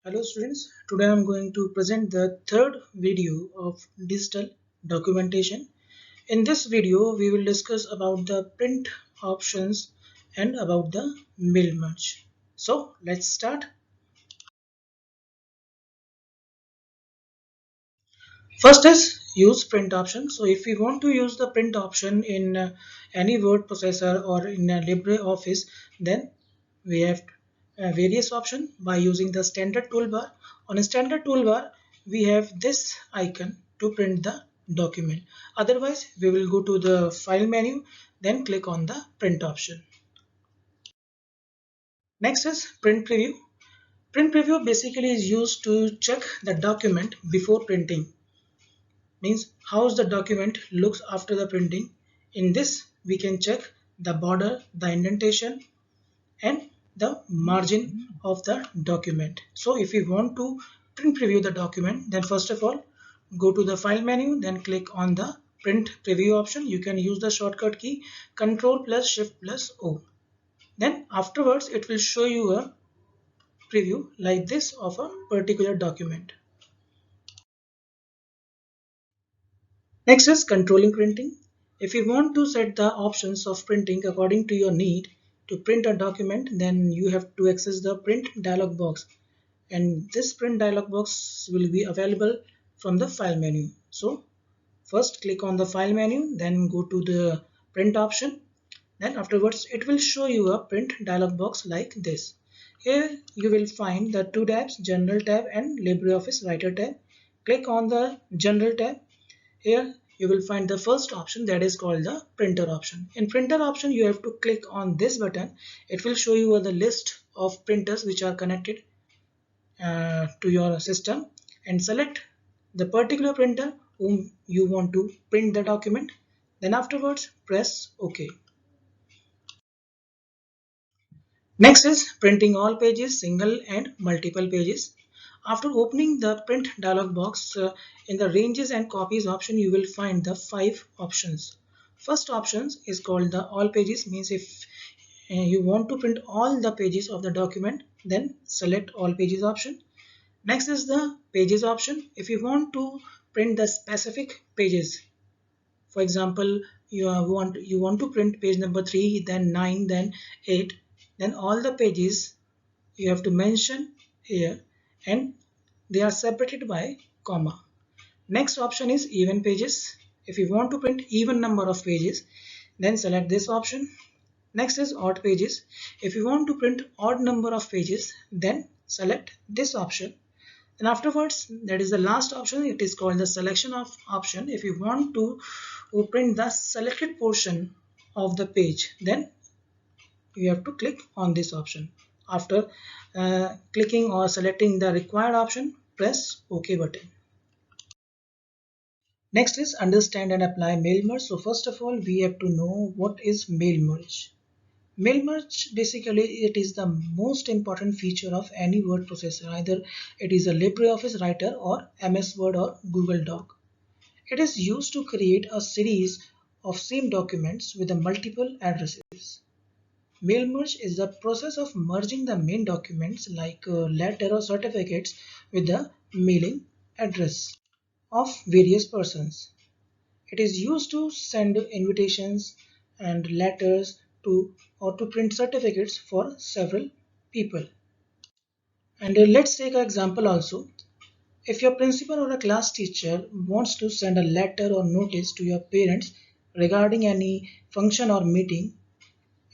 Hello students, today I am going to present the third video of digital documentation. In this video we will discuss about the print options and about the mail merge. So let's start. First is use print option. So if we want to use the print option in any word processor or in LibreOffice, then we have various options by using the standard toolbar. On a standard toolbar, we have this icon to print the document. Otherwise, we will go to the file menu, then click on the print option. Next is print preview. Print preview basically is used to check the document before printing. Means how's the document looks after the printing. In this we can check the border, the indentation and the margin of the document. So if we want to print preview the document, then first of all go to the file menu, then click on the print preview option. You can use the shortcut key Ctrl plus Shift plus O. Then afterwards it will show you a preview like this of a particular document. Next is controlling printing. If you want to set the options of printing according to your need to print a document, then you have to access the print dialog box, and this print dialog box will be available from the file menu. So first click on the file menu, then go to the print option, then afterwards it will show you a print dialog box like this. Here you will find the two tabs, General tab and LibreOffice Writer tab. Click on the General tab. Here you will find the first option, that is called the printer option. In printer option you have to click on this button. It will show you the list of printers which are connected to your system, and select the particular printer whom you want to print the document. Then afterwards press OK. Next is printing all pages, single and multiple pages. After opening the print dialog box, in the ranges and copies option you will find the 5 options. First option is called the all pages, means if you want to print all the pages of the document, then select all pages option. Next is the pages option. If you want to print the specific pages, for example, you want to print page number 3, then 9, then 8, then all the pages you have to mention here, and they are separated by comma. Next option is even pages. If you want to print even number of pages, then select this option. Next is odd pages. If you want to print odd number of pages, then select this option. And afterwards, that is the last option, it is called the selection of option. If you want to print the selected portion of the page, then you have to click on this option. After clicking or selecting the required option, press OK button. Next is understand and apply mail merge. So first of all we have to know what is mail merge. Mail merge basically it is the most important feature of any word processor, either it is a LibreOffice Writer or MS Word or Google Doc. It is used to create a series of same documents with a multiple addresses. Mail merge is the process of merging the main documents like letter or certificates with the mailing address of various persons. It is used to send invitations and letters to or to print certificates for several people. And let's take an example also. If your principal or a class teacher wants to send a letter or notice to your parents regarding any function or meeting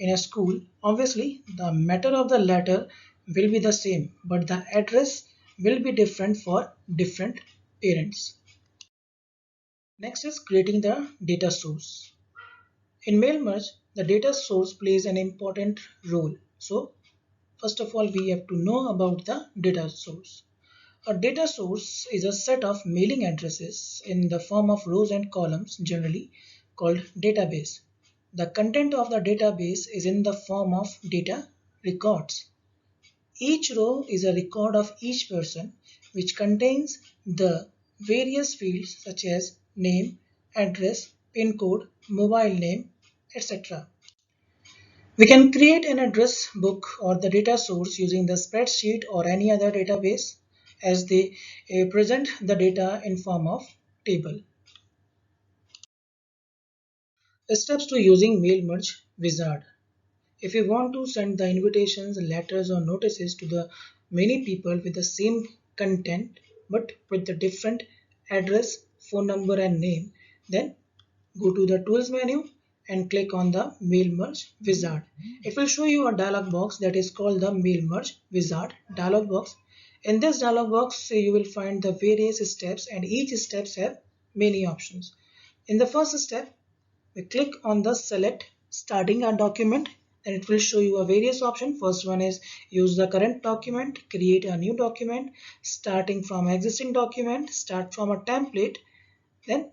in a school, obviously the matter of the letter will be the same, but the address will be different for different parents. Next is creating the data source. In mail merge, the data source plays an important role. So first of all we have to know about the data source. A data source is a set of mailing addresses in the form of rows and columns, generally called database. The content of the database is in the form of data records. Each row is a record of each person, which contains the various fields such as name, address, pin code, mobile name, etc. We can create an address book or the data source using the spreadsheet or any other database as they present the data in form of table. Steps to using Mail Merge Wizard. If you want to send the invitations, letters or notices to the many people with the same content but with the different address, phone number and name, then go to the tools menu and click on the Mail Merge Wizard. It will show you a dialog box that is called the Mail Merge Wizard dialog box. In this dialog box you will find the various steps and each steps have many options. In the first step, we click on the select starting a document and it will show you a various option. First one is use the current document, create a new document, starting from existing document, start from a template. Then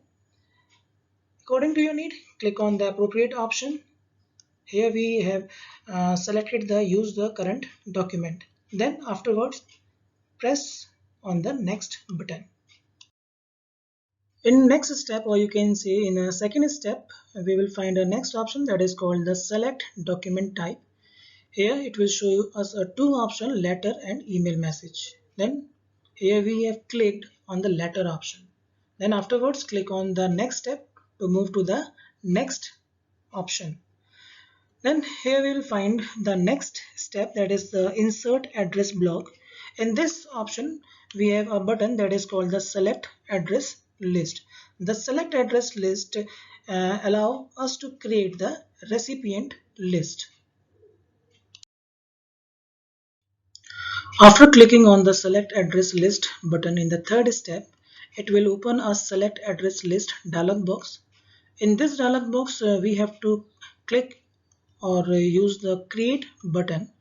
according to your need, click on the appropriate option. Here we have selected the use the current document. Then afterwards press on the next button. In next step, or you can say in a second step, we will find a next option that is called the select document type. Here it will show us a two option, letter and email message. Then here we have clicked on the letter option. Then afterwards click on the next step to move to the next option. Then here we will find the next step, that is the insert address block. In this option we have a button that is called the select address list. The select address list allow us to create the recipient list. After clicking on the select address list button in the third step, it will open a select address list dialog box. In this dialog box we have to click or use the create button.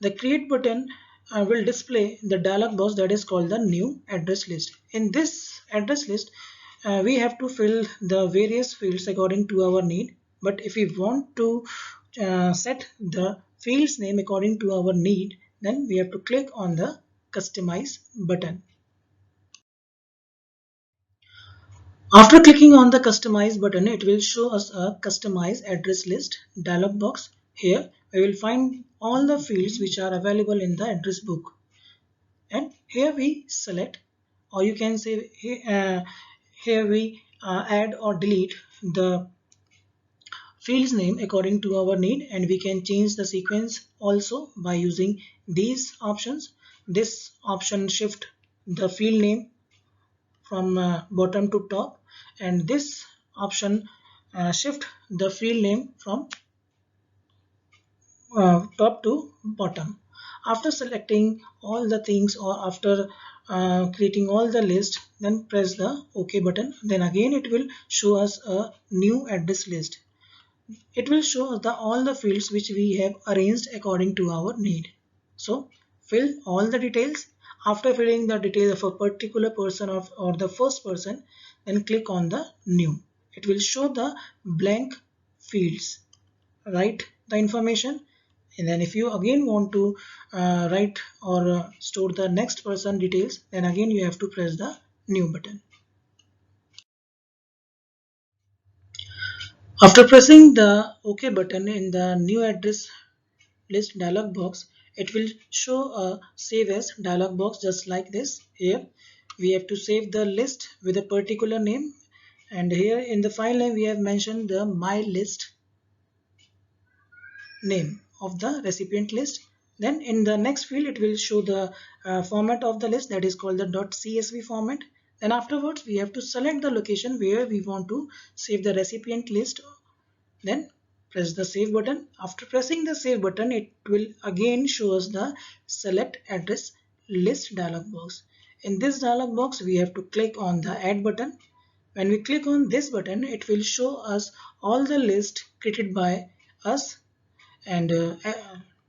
The create button will display the dialog box that is called the new address list. In this address list we have to fill the various fields according to our need, but if we want to set the fields name according to our need, then we have to click on the customize button. After clicking on the customize button, it will show us a customize address list dialog box. Here we will find all the fields which are available in the address book, and here we select, or you can say here we add or delete the fields name according to our need, and we can change the sequence also by using these options. This option shift the field name from bottom to top, and this option shift the field name from top to bottom. After selecting all the things, or after creating all the list, then press the OK button. Then again it will show us a new address list. It will show us all the fields which we have arranged according to our need. So fill all the details. After filling the details of a particular person or the first person, then click on the new. It will show the blank fields. Write the information, and then if you again want to write or store the next person details, then again you have to press the new button. After pressing the OK button in the new address list dialog box, it will show a save as dialog box just like this. Here we have to save the list with a particular name, and here in the file name we have mentioned the my list name of the recipient list. Then in the next field it will show the format of the list, that is called the .csv format. Then afterwards we have to select the location where we want to save the recipient list. Then press the save button. After pressing the save button, it will again show us the select address list dialog box. In this dialog box we have to click on the add button. When we click on this button, it will show us all the list created by us, and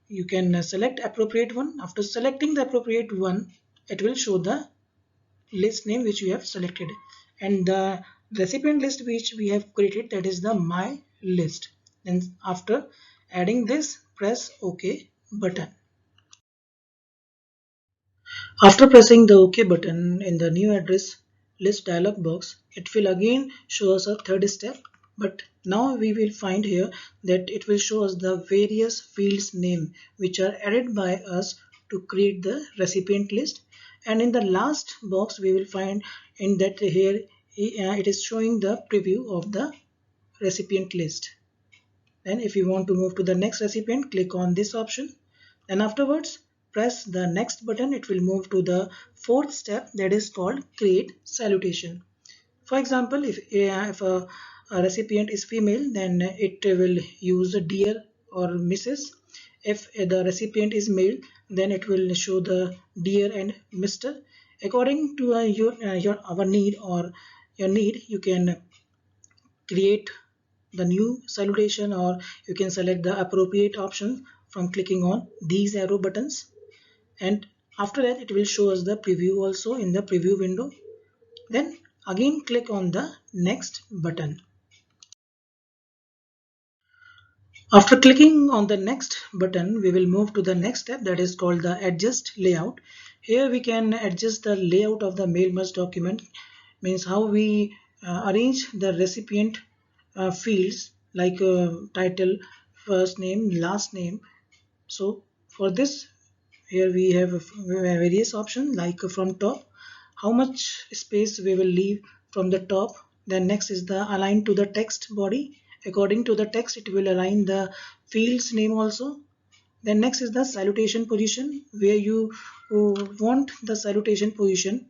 you can select appropriate one. After selecting the appropriate one, it will show the list name which you have selected, and the recipient list which we have created, that is the my list. And after adding this, press OK button. After pressing the OK button in the new address list dialog box, it will again show us a third step. But now we will find here that it will show us the various fields name which are added by us to create the recipient list. And in the last box we will find in that here it is showing the preview of the recipient list. Then if you want to move to the next recipient, click on this option. Then afterwards, press the next button. It will move to the fourth step, that is called create salutation. For example, if a recipient is female, then it will use dear or Mrs. If the recipient is male, then it will show the dear and Mr. According to your our need or your need, you can create the new salutation, or you can select the appropriate option from clicking on these arrow buttons. And after that, it will show us the preview also in the preview window. Then again click on the next button. After clicking on the next button, we will move to the next step, that is called the adjust layout. Here we can adjust the layout of the mail merge document, means how we arrange the recipient fields like title, first name, last name. So for this, here we have various options like from top, how much space we will leave from the top. Then next is the align to the text body. According to the text, it will align the field's name also. Then next is the salutation position, where you want the salutation position,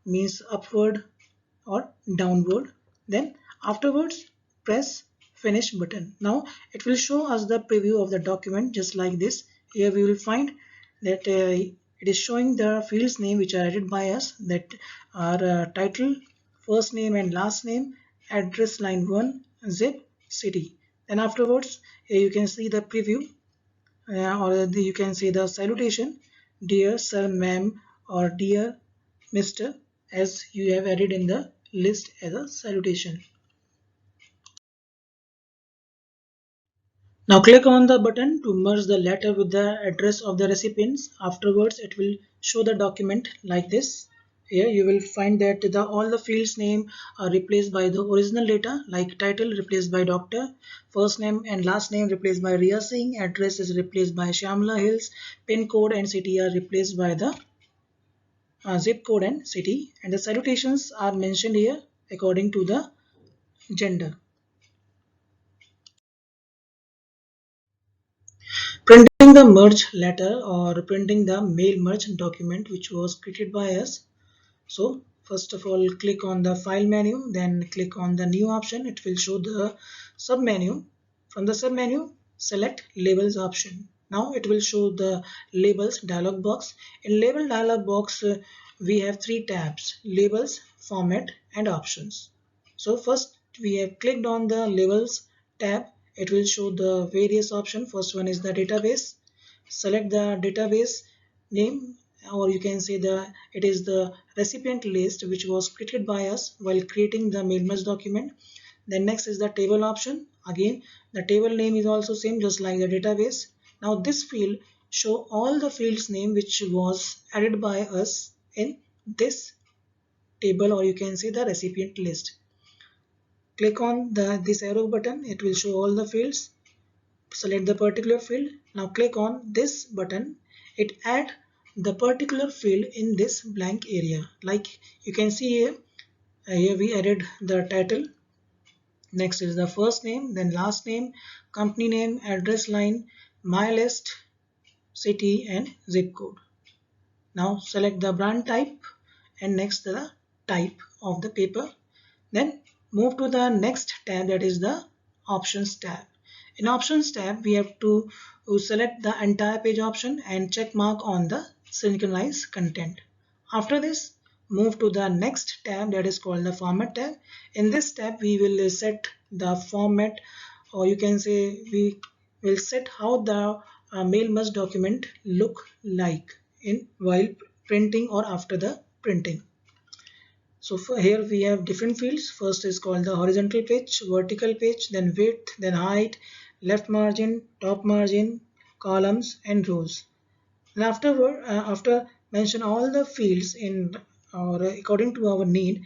means upward or downward. Then afterwards, press finish button. Now it will show us the preview of the document just like this. Here we will find that it is showing the fields name which are added by us, that are title, first name and last name, address, line 1, zip, city. Then afterwards, here you can see the preview, you can see the salutation, dear sir, ma'am, or dear Mr., as you have added in the list as a salutation. Now click on the button to merge the letter with the address of the recipients. Afterwards, it will show the document like this. Here you will find that all the fields name are replaced by the original data, like title replaced by Doctor, first name and last name replaced by Riya Singh, address is replaced by Shamla Hills, pin code and city are replaced by the zip code and city, and the salutations are mentioned here according to the gender. Printing the merge letter or printing the mail merge document which was created by us. So first of all, click on the file menu, then click on the new option. It will show the sub menu. From the sub menu, select labels option. Now it will show the labels dialog box. In label dialog box, we have three tabs: labels, format and options. So first we have clicked on the labels tab. It will show the various options. First one is the database. Select the database name, or you can say it is the recipient list which was created by us while creating the mail merge document. Then next is the table option. Again, the table name is also same, just like the database. Now this field show all the fields name which was added by us in this table, or you can say the recipient list. Click on this arrow button. It will show all the fields. Select the particular field. Now click on this button. It add the particular field in this blank area. Like you can see here, here we added the title. Next is the first name, then last name, company name, address line, my list, city and zip code. Now select the brand type and next the type of the paper. Then move to the next tab, that is the options tab. In options tab, we have to select the entire page option and check mark on the synchronize content. After this, move to the next tab, that is called the format tab. In this tab, we will set the format, or you can say we will set how the mail merge document look like in while printing or after the printing. So here we have different fields. First is called the horizontal pitch, vertical pitch, then width, then height, left margin, top margin, columns and rows. And afterward, after mention all the fields in or according to our need,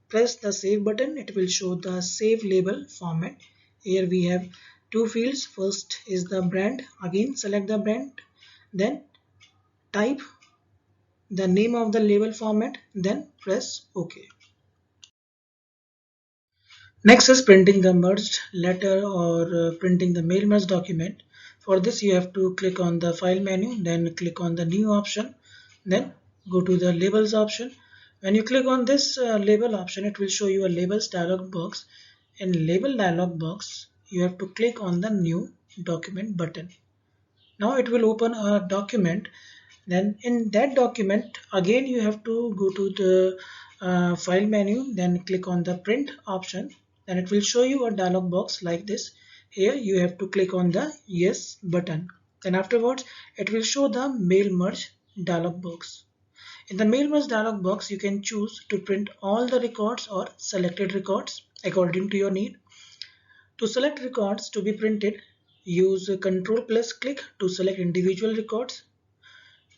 press the save button, it will show the save label format. Here we have two fields. First is the brand. Again select the brand, then type the name of the label format, then press OK. Next is printing the merged letter or printing the mail merge document. For this you have to click on the file menu, then click on the new option, then go to the labels option. When you click on this label option, it will show you a labels dialog box. In label dialog box, you have to click on the new document button. Now it will open a document. Then in that document, again you have to go to the file menu, then click on the print option. Then it will show you a dialog box like this. Here you have to click on the yes button. Then afterwards it will show the mail merge dialog box. In the mail merge dialog box, you can choose to print all the records or selected records according to your need. To select records to be printed, use Ctrl plus click to select individual records.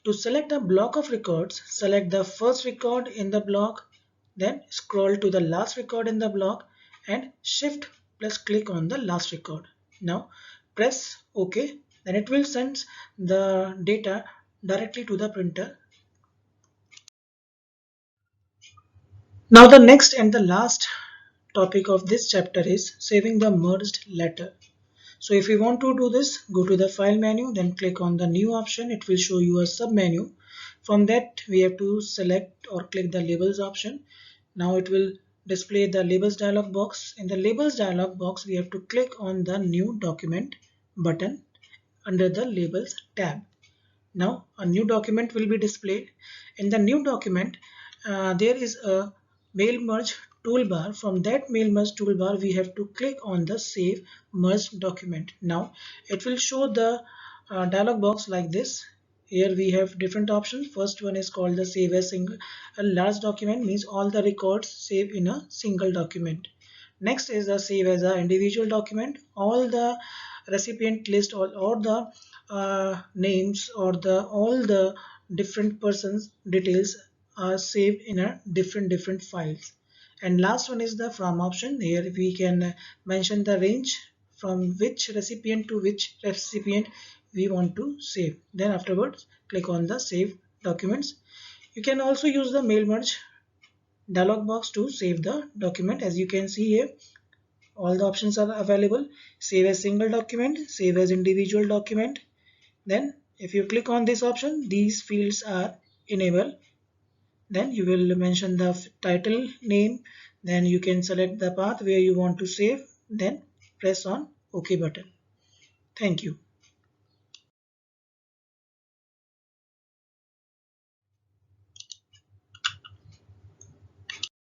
To select a block of records, select the first record in the block, then scroll to the last record in the block and shift plus click on the last record. Now press OK, then it will send the data directly to the printer. Now the next and the last topic of this chapter is saving the merged letter. So if you want to do this, go to the file menu, then click on the new option. It will show you a sub menu. From that we have to select or click the labels option. Now it will display the labels dialog box. In the labels dialog box we have to click on the new document button under the labels tab. Now a new document will be displayed. In the new document there is a mail merge toolbar. From that mail merge toolbar we have to click on the save merged document. Now it will show the dialog box like this. Here we have different options. First one is called the save as single. A large document means all the records save in a single document. Next is the save as an individual document. All the recipient list or the names or the all the different persons details are saved in a different files. And last one is the from option. Here we can mention the range from which recipient to which recipient we want to save. Then afterwards click on the save documents. You can also use the mail merge dialog box to save the document. As you can see here, all the options are available. Save as single document, save as individual document. Then if you click on this option, these fields are enabled. Then you will mention the title name, then you can select the path where you want to save, then press on OK button. Thank you.